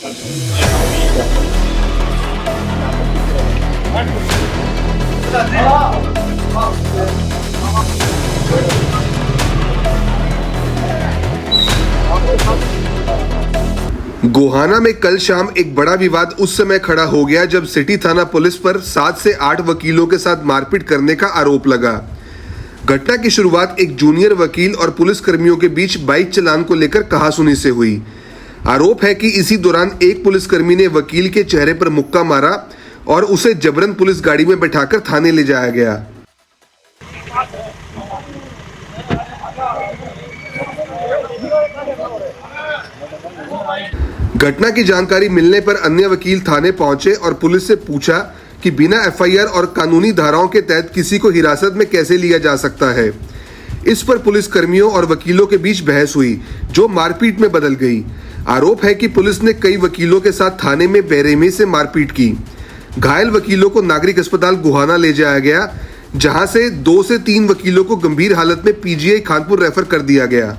गोहाना में कल शाम एक बड़ा विवाद उस समय खड़ा हो गया जब सिटी थाना पुलिस पर 7 से 8 वकीलों के साथ मारपीट करने का आरोप लगा। घटना की शुरुआत एक जूनियर वकील और पुलिस कर्मियों के बीच बाइक चालान को लेकर कहासुनी से हुई। आरोप है कि इसी दौरान एक पुलिसकर्मी ने वकील के चेहरे पर मुक्का मारा और उसे जबरन पुलिस गाड़ी में बैठाकर थाने ले जाया गया। घटना की जानकारी मिलने पर अन्य वकील थाने पहुंचे और पुलिस से पूछा कि बिना एफआईआर और कानूनी धाराओं के तहत किसी को हिरासत में कैसे लिया जा सकता है। इस पर पुलिस कर्मियों और वकीलों के बीच बहस हुई जो मारपीट में बदल गई। आरोप है कि पुलिस ने कई वकीलों के साथ थाने में बेरहमी से मारपीट की। घायल वकीलों को नागरिक अस्पताल गोहाना ले जाया गया, जहां से 2 से 3 वकीलों को गंभीर हालत में पीजीआई खानपुर रेफर कर दिया गया।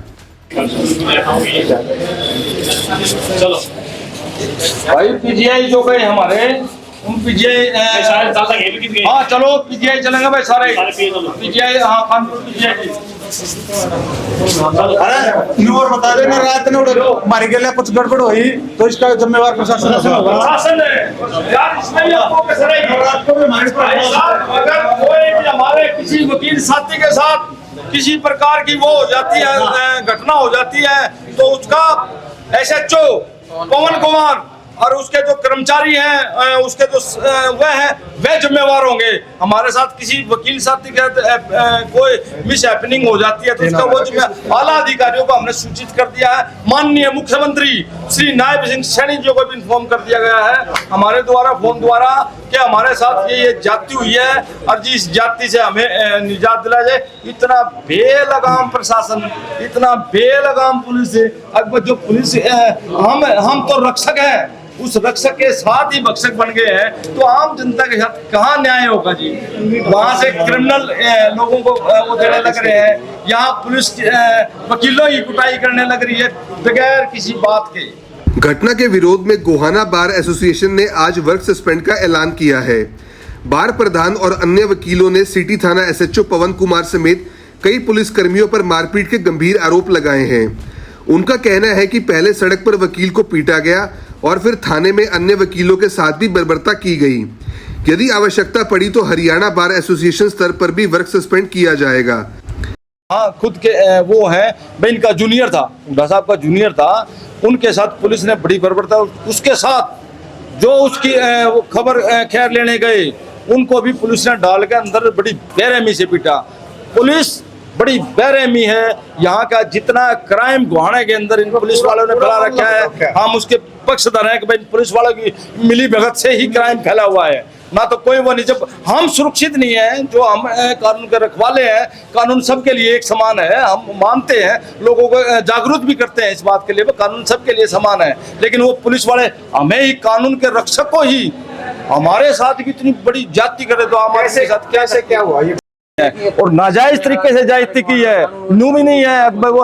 चलो भाई पीजीआई जो गए हमारे उन पीजीआई हाँ चलो पीजीआई चलेंगे भाई सारे पीजीआई हाँ खानपुर पीजीआई अरे और बता देना रात में मारे गए कुछ गड़बड़ हुई तो इसका जिम्मेवार प्रशासन है यार। इसमें आपको कैसे रात को भी अगर कोई भी हमारे किसी वकील साथी के साथ किसी प्रकार की वो हो जाती है घटना हो जाती है तो उसका एसएचओ पवन कुमार और उसके जो कर्मचारी हैं उसके जो वह हैं वे जिम्मेवार होंगे। हमारे साथ किसी वकील साथी के कोई मिस हैपनिंग हो जाती है तो उसका वो जिम्मेवार आला अधिकारियों को हमने सूचित कर दिया है। माननीय मुख्यमंत्री श्री नायब सिंह सैनी जी को भी इन्फॉर्म कर दिया गया है हमारे द्वारा फोन द्वारा कि हमारे साथ ये जाति हुई है और जिस जाति से हमें निजात दिला जाए। इतना बेलगाम प्रशासन, इतना बेलगाम पुलिस है। अब जो पुलिस हम तो रक्षक हैं, उस रक्षक के साथ ही भक्षक बन गए हैं तो आम जनता के साथ कहाँ न्याय होगा जी। वहां से क्रिमिनल लोगों को वो देने लग रहे हैं, यहाँ पुलिस वकीलों की कुटाई करने लग रही है बगैर किसी बात के। घटना के विरोध में गोहाना बार एसोसिएशन ने आज वर्क सस्पेंड का ऐलान किया है। बार प्रधान और अन्य वकीलों ने सिटी थाना एसएचओ पवन कुमार समेत कई पुलिस कर्मियों पर मारपीट के गंभीर आरोप लगाए हैं। उनका कहना है कि पहले सड़क पर वकील को पीटा गया और फिर थाने में अन्य वकीलों के साथ भी बर्बरता की गई। यदि आवश्यकता पड़ी तो हरियाणा बार एसोसिएशन स्तर पर भी वर्क सस्पेंड किया जाएगा। हाँ खुद के वो है भाई, इनका जूनियर था, हुड्डा साहब का जूनियर था, उनके साथ पुलिस ने बड़ी बर्बरता, उसके साथ जो उसकी खबर खैर लेने गए उनको भी पुलिस ने डाल के अंदर बड़ी बेरहमी से पीटा। पुलिस बड़ी बेरहमी है। यहाँ का जितना क्राइम गोहाना के अंदर इन पुलिस वालों ने फैला रखा है, हम उसके पक्षधर हैं कि भाई पुलिस वालों की मिली भगत से ही क्राइम फैला हुआ है, ना तो कोई वो नहीं। जब हम सुरक्षित नहीं है, जो हम कानून के रखवाले हैं, कानून सबके लिए एक समान है, हम मानते हैं, लोगों को जागरूक भी करते हैं इस बात के लिए, कानून सबके लिए समान है। लेकिन वो पुलिस वाले हमें ही कानून के रक्षक को ही हमारे साथ इतनी बड़ी जाति करे तो हमारे साथ कैसे क्या हुआ ये और नाजायज तरीके से जायती की है। न्यू भी नहीं है वो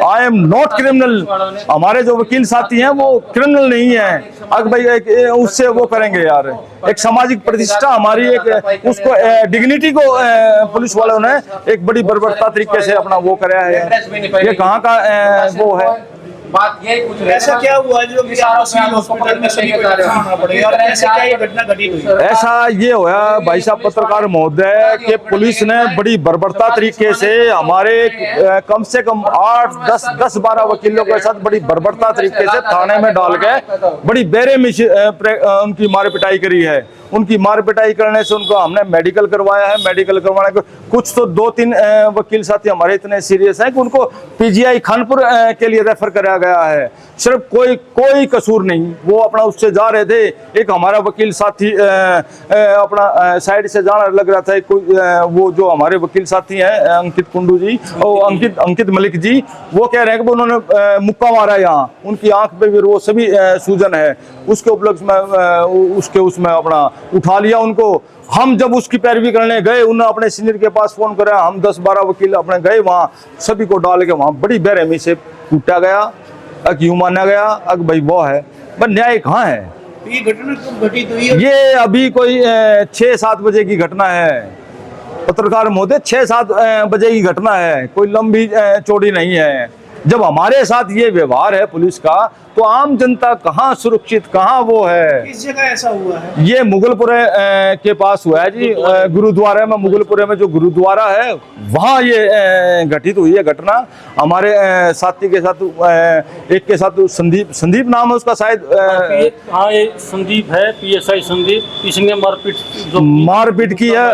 आई एम नॉट क्रिमिनल। हमारे जो वकील साथी हैं वो क्रिमिनल नहीं है। अब भाई उससे वो करेंगे यार, एक सामाजिक प्रतिष्ठा हमारी, एक उसको डिग्निटी को पुलिस वालों ने एक बड़ी बर्बरता तरीके से अपना वो कराया है। ये कहाँ का वो है बात ये पूछ रहे हैं। ऐसा क्या हुआ जो हॉस्पिटल में सही पड़ेगा और ऐसे क्या ये घटना घटी हुई? ऐसा ये हुआ भाई साहब पत्रकार महोदय कि पुलिस ने बड़ी बर्बरता तरीके से हमारे कम से कम 8-10-12 वकीलों के साथ बड़ी बर्बरता तरीके से थाने में डाल के बड़ी बेरहमी उनकी मार पिटाई करी है। उनकी मार पिटाई करने से उनको हमने मेडिकल करवाया है। मेडिकल करवाने को कुछ तो 2-3 वकील साथी हमारे इतने सीरियस हैं कि उनको पीजीआई खानपुर के लिए रेफर कराया गया है। सिर्फ कोई कसूर नहीं, वो अपना उससे जा रहे थे। एक हमारा वकील साथी अपना साइड से जाना लग रहा था, कोई वो जो हमारे वकील साथी हैं अंकित कुंडू जी और अंकित मलिक जी, वो कह रहे हैं कि उन्होंने मुक्का मारा यहाँ, उनकी आंख पे भी वो सभी सूजन है। उसके उपलक्ष्य में उसमें अपना उठा लिया उनको। हम जब उसकी पैरवी करने गए, उन्होंने अपने सीनियर के पास फोन करा, हम 10-12 वकील अपने गए वहाँ, सभी को डाल के वहाँ बड़ी बेरहमी से कूटा गया, यूं माना गया। भाई वो है पर न्याय कहाँ है? ये घटना कब घटित हुई है? ये अभी कोई 6-7 बजे की घटना है पत्रकार महोदय, 6-7 बजे की घटना है, कोई लंबी चौड़ी नहीं है। जब हमारे साथ ये व्यवहार है पुलिस का, तो आम जनता कहाँ सुरक्षित, कहाँ वो है? किस जगह ऐसा हुआ है? ये मुगलपुरे के पास हुआ है जी, गुरुद्वारे में, मुगलपुरे में जो गुरुद्वारा है वहाँ ये घटित हुई है घटना। हमारे साथी के साथ एक के साथ संदीप नाम है उसका शायद, हाँ ये संदीप है, PSI संदीप। इसने मारपीट की है।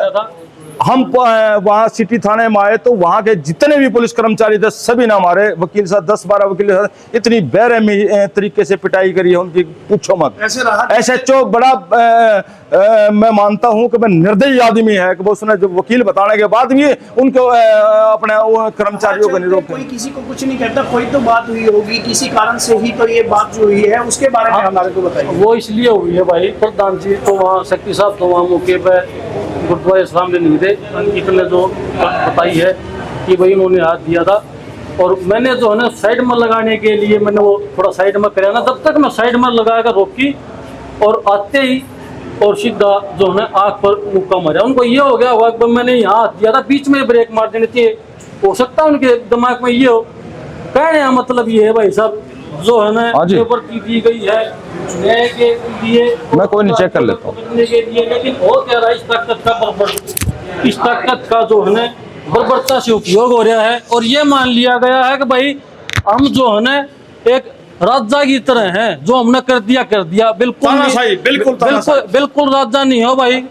हम वहाँ सिटी थाने में आए तो वहाँ के जितने भी पुलिस कर्मचारी थे सभी ने हमारे वकील साहब 10-12 वकील साहब इतनी बेरहमी तरीके से पिटाई करी है उनकी, पूछो मत। SHO बड़ा मैं मानता हूँ कि मैं निर्दयी आदमी है कि वो उसने जो वकील बताने के बाद भी उनको अपने कर्मचारियों को नहीं रोके। कोई किसी को कुछ नहीं कहता, कोई तो बात हुई होगी किसी कारण से ही, तो ये बात जो हुई है उसके बारे में हमारे को बताइए। वो इसलिए हुई है भाई, प्रधान जी तो वहाँ शक्ति साहब तो वहाँ मौके पर गुरुद्वारे इस्लाम में नहीं थे। अंकित ने जो बताई है कि भाई उन्होंने हाथ दिया था, और मैंने जो है ना साइड में लगाने के लिए मैंने वो थोड़ा साइड में कराया ना, जब तक मैं साइड में लगा कर रोकी और आते ही और सीधा जो है ना आँख पर मुक्का मारा। उनको ये हो गया होगा कि मैंने यहाँ हाथ दिया था, बीच में ब्रेक मार देने चाहिए, हो सकता है उनके दिमाग में ये हो। कहने का मतलब ये है भाई साहब, जो है ना प्रवृत्ति दी गई है न्याय के लिए, मैं कोई नहीं चेक कर लेता हूँ के लिए, लेकिन हो क्या रहा है, इस ताकत का जो है ना बर्बरता से उपयोग हो रहा है। और ये मान लिया गया है कि भाई हम जो है ना एक राजा की तरह हैं, जो हमने कर दिया। बिल्कुल राजा नहीं हो भाई,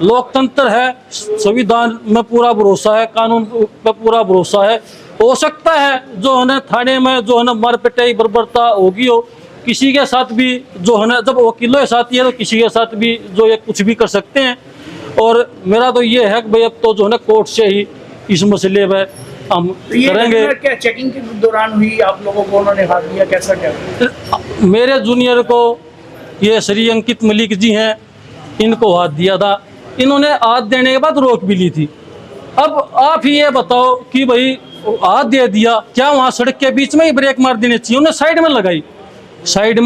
लोकतंत्र है, संविधान में पूरा भरोसा है, कानून पे पूरा भरोसा है। हो सकता है जो है ना थाने में जो है ना मार पिटाई बर्बरता होगी हो, किसी के साथ भी जो है ना, जब वकीलों के साथ ही है तो किसी के साथ भी जो ये कुछ भी कर सकते हैं। और मेरा तो ये है कि भाई अब तो जो है ना कोर्ट से ही इस मसले में हम करेंगे। क्या चेकिंग के दौरान हुई आप लोगों को उन्होंने हाथ दिया, कैसा क्या? मेरे जूनियर को ये श्री अंकित मलिक जी हैं, इनको हाथ दिया था। इन्होंने हाथ देने के बाद रोक भी ली थी। अब आप ही ये बताओ कि भाई हाथ दे दिया, क्या वहाँ सड़क के बीच में ही ब्रेक मार देनी चाहिए? उन्हें साइड में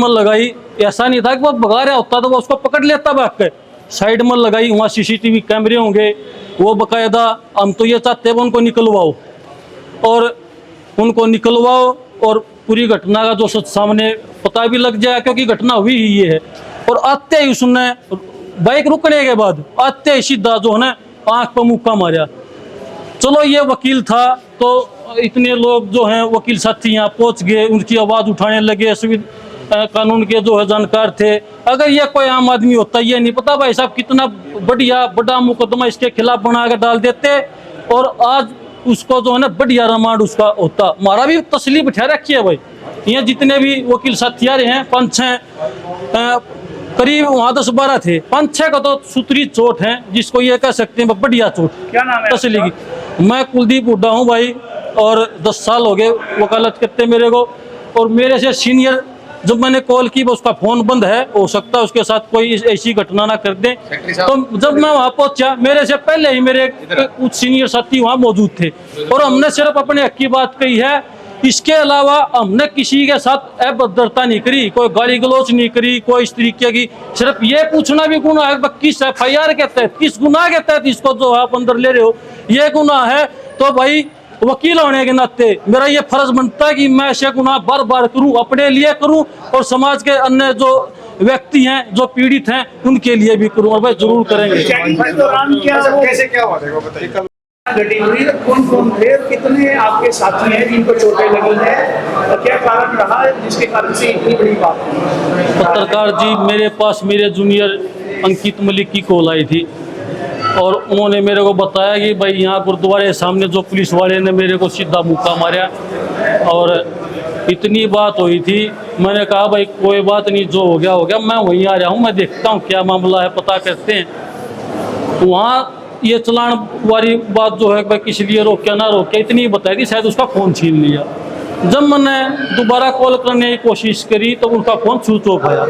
लगाई। ऐसा नहीं था कि वो भगा रहा होता तो वो उसको पकड़ लेता भाग के। साइड में लगाई, वहाँ CCTV कैमरे होंगे, वो बाकायदा। हम तो ये चाहते हैं उनको निकलवाओ और पूरी घटना का जो सच सामने पता भी लग जाए, क्योंकि घटना हुई ही ये है। और आते ही उसने बाइक रुकने के बाद आते ही सीधा जो है ना आँख पर मुक्का मारा। चलो ये वकील था तो इतने लोग जो हैं वकील साथी यहाँ पहुँच गए, उनकी आवाज़ उठाने लगे, कानून के जो है जानकार थे। अगर ये कोई आम आदमी होता, ये नहीं पता भाई साहब कितना बड़ा मुकदमा इसके खिलाफ बना कर डाल देते, और आज उसको जो है ना बढ़िया रिमांड उसका होता। हमारा भी तसली बिठा रखी है भाई, ये जितने भी वकील साथी हैं 5-6 करीब वहाँ 10-12 थे, 5-6 का तो सूत्री चोट है, जिसको ये कह सकते हैं बढ़िया चोट। क्या नाम है तसली की? मैं कुलदीप हुड्डा हूँ भाई, और 10 साल हो गए वकालत करते मेरे को। और मेरे से सीनियर जब मैंने कॉल की उसका फोन बंद है, हो सकता है उसके साथ कोई ऐसी घटना ना कर दे। तो जब मैं वहाँ पहुंचा, मेरे से पहले ही मेरे कुछ सीनियर साथी वहाँ मौजूद थे, और हमने सिर्फ अपने हक की बात कही है। इसके अलावा हमने किसी के साथ अभद्रता नहीं करी, कोई गाली गलौज नहीं करी, कोई इस तरीके की। सिर्फ ये पूछना भी गुनाह है, किस FIR के तहत, किस गुनाह के तहत इसको जो आप अंदर ले रहे हो, ये गुनाह है। तो भाई वकील होने के नाते मेरा ये फर्ज बनता है कि मैं ऐसे गुनाह बार बार करूं, अपने लिए करूं और समाज के अन्य जो व्यक्ति हैं, जो पीड़ित हैं, उनके लिए भी करूं, और भाई जरूर करेंगे। कैसे क्या हुआ घटी हुई, कौन थे, कितने आपके साथी हैं जिनको चोटें लगी हैं, और क्या कारण रहा जिसके कारण से इतनी बड़ी बात हुई? पत्रकार जी, मेरे पास मेरे जूनियर अंकित मलिक की कॉल आई थी, और उन्होंने मेरे को बताया कि भाई यहाँ गुरुद्वारे सामने जो पुलिस वाले ने मेरे को सीधा मुक्का मारा, और इतनी बात हुई थी। मैंने कहा भाई कोई बात नहीं, जो हो गया, मैं वहीं आ रहा हूँ, मैं देखता हूँ क्या मामला है, पता करते हैं। तो वहाँ ये चलान वाली बात जो है भाई किस लिए रोक ना रोक, इतनी बताई थी, शायद उसका फ़ोन छीन लिया। जब मैंने दोबारा कॉल करने की कोशिश करी तो उनका फ़ोन स्विच ऑफ आया।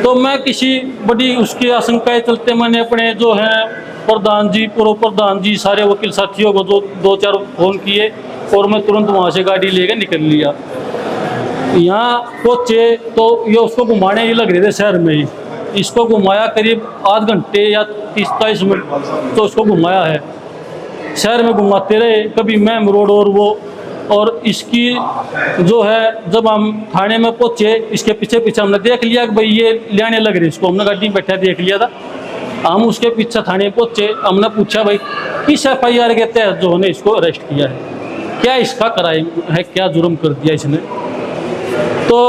तो मैं किसी बड़ी उसकी आशंकाएं चलते मैंने अपने जो हैं प्रधान जी, पूर्व प्रधान जी, सारे वकील साथियों को 2-4 फ़ोन किए, और मैं तुरंत वहाँ से गाड़ी लेकर निकल लिया। यहाँ पहुँचे तो ये उसको घुमाने ही लग रहे थे शहर में ही। इसको घुमाया करीब आध घंटे या 30-40 मिनट तो उसको घुमाया है, शहर में घुमाते रहे, कभी मैम रोड और वो। और इसकी जो है जब हम थाने में पहुँचे, इसके पीछे पीछे हमने देख लिया कि भाई ये लेने लग रही, इसको हमने गाड़ी में बैठा देख लिया था। हम उसके पीछे थाने पहुँचे, हमने पूछा भाई किस FIR के तहत जो है इसको अरेस्ट किया है, क्या इसका क्राइम है, क्या जुर्म कर दिया इसने। तो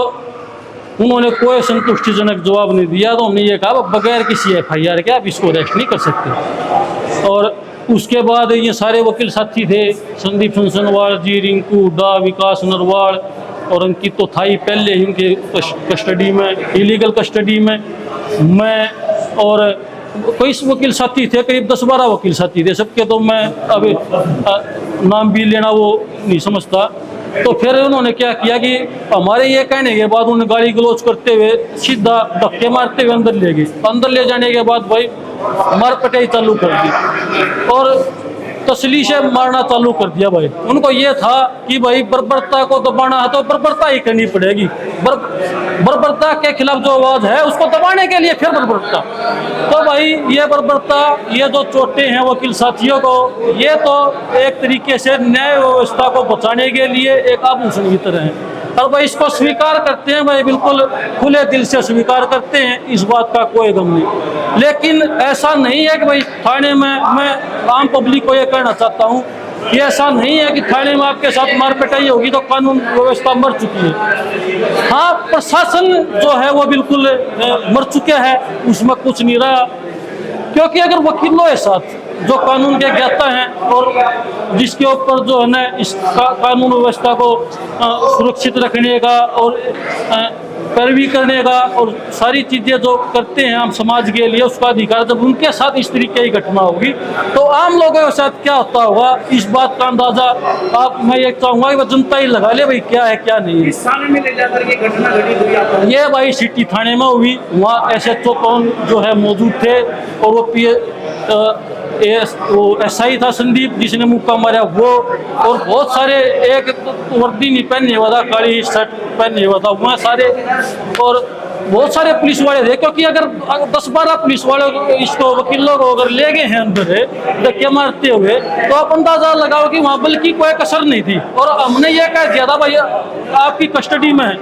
उन्होंने कोई संतुष्टिजनक जवाब नहीं दिया। तो हमने ये कहा बगैर किसी FIR के आप इसको अरेस्ट नहीं कर सकते। और उसके बाद ये सारे वकील साथी थे, संदीप सनसनवाल जी, रिंकू हुड्डा, विकास नरवाल और अंकित तो था ही पहले ही उनके कस्टडी में, इलीगल कस्टडी में। मैं और कई वकील साथी थे, करीब 10-12 वकील साथी थे, सबके तो मैं अभी नाम भी लेना वो नहीं समझता। तो फिर उन्होंने क्या किया कि हमारे ये कहने के बाद उन्होंने गाली गलौज करते हुए सीधा धक्के मारते हुए अंदर ले गए। अंदर ले जाने के बाद भाई मार पिटाई चालू कर दी और तसली से मारना चालू कर दिया। भाई उनको ये था कि भाई बर्बरता को दबाना है तो बर्बरता ही करनी पड़ेगी, बर्बरता के खिलाफ जो आवाज है उसको दबाने के लिए फिर बर्बरता। तो भाई ये बर्बरता, ये जो चोटें हैं वकील साथियों को, ये तो एक तरीके से न्याय व्यवस्था को बचाने के लिए एक आभूषण की तरह है। और भाई इसको स्वीकार करते हैं, भाई बिल्कुल खुले दिल से स्वीकार करते हैं, इस बात का कोई गम नहीं। लेकिन ऐसा नहीं है कि भाई थाने में, मैं आम पब्लिक को ये कहना चाहता हूँ कि ऐसा नहीं है कि थाने में आपके साथ मार पिटाई होगी तो कानून व्यवस्था मर चुकी है। हाँ, प्रशासन जो है वो बिल्कुल मर चुका है, उसमें कुछ नहीं रहा। क्योंकि अगर वकीलों के साथ जो कानून के ज्ञाता हैं और जिसके ऊपर जो है ना इस कानून व्यवस्था को सुरक्षित रखने का और पैरवी करने का और सारी चीज़ें जो करते हैं हम समाज के लिए, उसका अधिकार, जब उनके साथ इस तरीके की घटना होगी तो आम लोगों के साथ क्या होता होगा, इस बात का अंदाजा मैं ये चाहूँगा कि वह जनता ही लगा ले भाई क्या है क्या नहीं है। इस थाने में ले जाकर ये घटना घटी हुई आप ये भाई सिटी थाने में हुई, वहाँ SHO कौन जो है मौजूद थे और वो SI था संदीप जिसने मुक्का मारा वो, और बहुत सारे, एक वर्दी नहीं पहने हुआ था, काली शर्ट पहने हुआ था, वहाँ सारे और बहुत सारे पुलिस वाले थे। क्योंकि अगर 10-12 पुलिस वाले इसको वकीलों को अगर ले गए हैं अंदर धक्के मारते हुए तो आप अंदाजा लगाओ कि वहाँ बल्कि कोई कसर नहीं थी। और हमने ये कह दिया था भाई आपकी कस्टडी में है,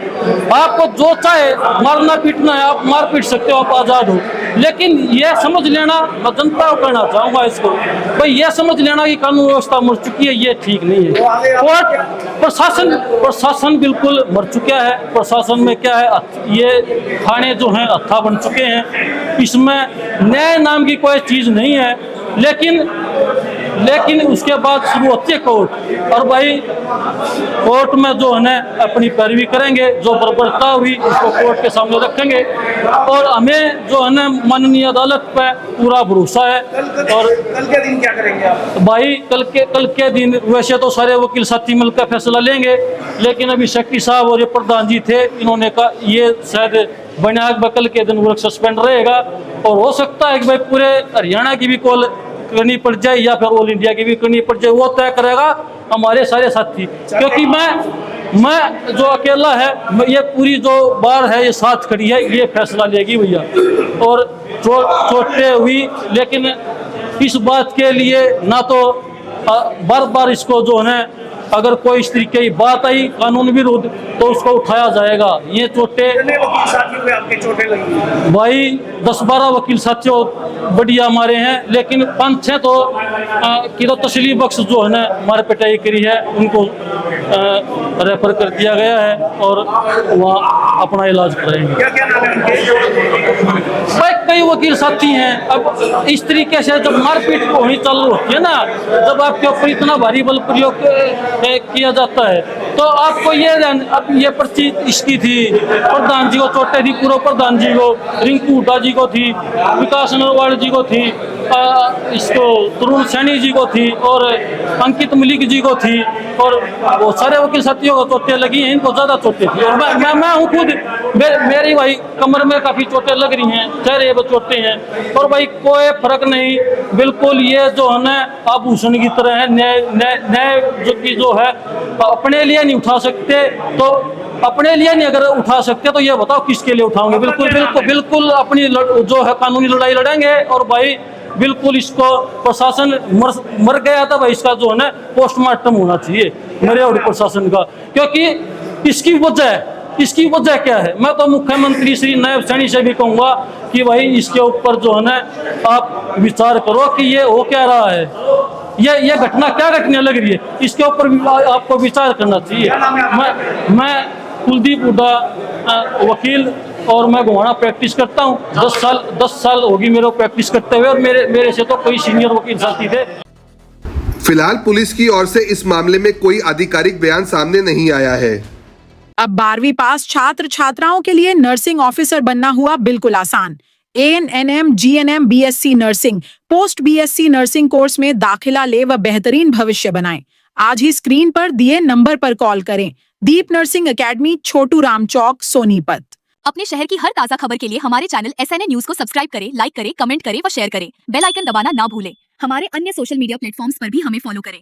आपको जो चाहे मारना पीटना है आप मार पीट सकते हो, आप आज़ाद हो। लेकिन यह समझ लेना, मैं जनता को कहना चाहूँगा इसको, भाई यह समझ लेना कि कानून व्यवस्था मर चुकी है, ये ठीक नहीं है। और प्रशासन बिल्कुल मर चुका है। प्रशासन में क्या है, ये थाने जो हैं हत्था बन चुके हैं, इसमें न्याय नाम की कोई चीज़ नहीं है। लेकिन उसके बाद शुरू होती है कोर्ट, और भाई कोर्ट में जो है ना अपनी पैरवी करेंगे, जो बर्बरता हुई उसको कोर्ट के सामने रखेंगे। और हमें जो है ना माननीय अदालत पे पूरा भरोसा है। और कल के दिन क्या करेंगे आप? भाई कल के दिन वैसे तो सारे वकील साथी मिलकर फैसला लेंगे, लेकिन अभी शेट्टी साहब और ये प्रधान जी थे, इन्होंने कहा ये शायद बना कल के दिन वर्क सस्पेंड रहेगा। और हो सकता है कि भाई पूरे हरियाणा की भी कॉल करनी पड़ जाए या फिर ऑल इंडिया की भी करनी पड़ जाए, वो तय करेगा हमारे सारे साथी। क्योंकि मैं जो अकेला है, ये पूरी जो बार है ये साथ खड़ी है, ये फैसला लेगी भैया। और चोटें हुई, लेकिन इस बात के लिए ना तो बार बार इसको जो है अगर कोई इस तरीके की बात आई कानून विरुद्ध तो उसको उठाया जाएगा। ये चोटें, कितने वकील साथियों पे आपके चोटें लगी? भाई 10-12 वकील साथियों बढ़िया मारे हैं, लेकिन 5-6 तो की तो तसली बख्श जो है ना मार पिटाई करी है, उनको रेफर कर दिया गया है और वहाँ अपना इलाज कराएंगे। क्या क्या नाम है उनके? भाई कई वकील साथी हैं। अब इस तरीके से जब मारपीट होनी चालू होती है ना, जब आपके ऊपर इतना भारी बल प्रयोग किया जाता है तो आपको ये अब ये पर्ची इसकी थी, प्रधान जी को चोटें थी, पूर्व प्रधान जी को, रिंकू हुड्डा जी को थी, विकास नरवाल जी को थी, इसको तरुण सैनी जी को थी और अंकित मलिक जी को थी। और बहुत सारे वकील साथियों को चोटें लगी हैं, इनको ज़्यादा चोटें थी। और मैं हूँ खुद, मेरी भाई कमर में काफ़ी चोटें लग रही हैं, चेहरे पर चोटें हैं। और भाई कोई फर्क नहीं, बिल्कुल ये जो है ना आभूषण की तरह है। न्याय जो कि जो है अपने लिए नहीं उठा सकते तो अपने लिए नहीं अगर उठा सकते तो ये बताओ किसके लिए उठाओगे। बिल्कुल बिल्कुल बिल्कुल अपनी जो है कानूनी लड़ाई लड़ेंगे। और भाई बिल्कुल इसको प्रशासन मर गया था भाई, इसका जो है ना पोस्टमार्टम होना चाहिए मेरे और प्रशासन का, क्योंकि इसकी वजह क्या है। मैं तो मुख्यमंत्री श्री नायब सैनी से भी कहूँगा कि भाई इसके ऊपर जो है ना आप विचार करो कि ये हो क्या रहा है, ये घटना क्या घटने लग रही है, इसके ऊपर भी आपको विचार करना चाहिए। मैं कुलदीप हुड्डा वकील और मैं गोहाना प्रैक्टिस करता हूँ। 10 साल होगी मेरे प्रैक्टिस करते हुए और मेरे से तो कोई सीनियर वकील साथी थे। फिलहाल पुलिस की ओर से इस मामले में कोई आधिकारिक बयान सामने नहीं आया है। अब 12वीं पास छात्र छात्राओं के लिए नर्सिंग ऑफिसर बनना हुआ बिल्कुल आसान। ANM, GNM, BSc nursing, post BSc nursing course में दाखिला ले व बेहतरीन भविष्य बनाएं। आज ही स्क्रीन पर दिए नंबर पर कॉल करें। दीप नर्सिंग एकेडमी, छोटू राम चौक, सोनीपत। अपने शहर की हर ताजा खबर के लिए हमारे चैनल SNA न्यूज को सब्सक्राइब करें, लाइक करें, कमेंट करें व शेयर करें। बेल आइकन दबाना ना भूलें। हमारे अन्य सोशल मीडिया प्लेटफॉर्म्स पर भी हमें फॉलो करें।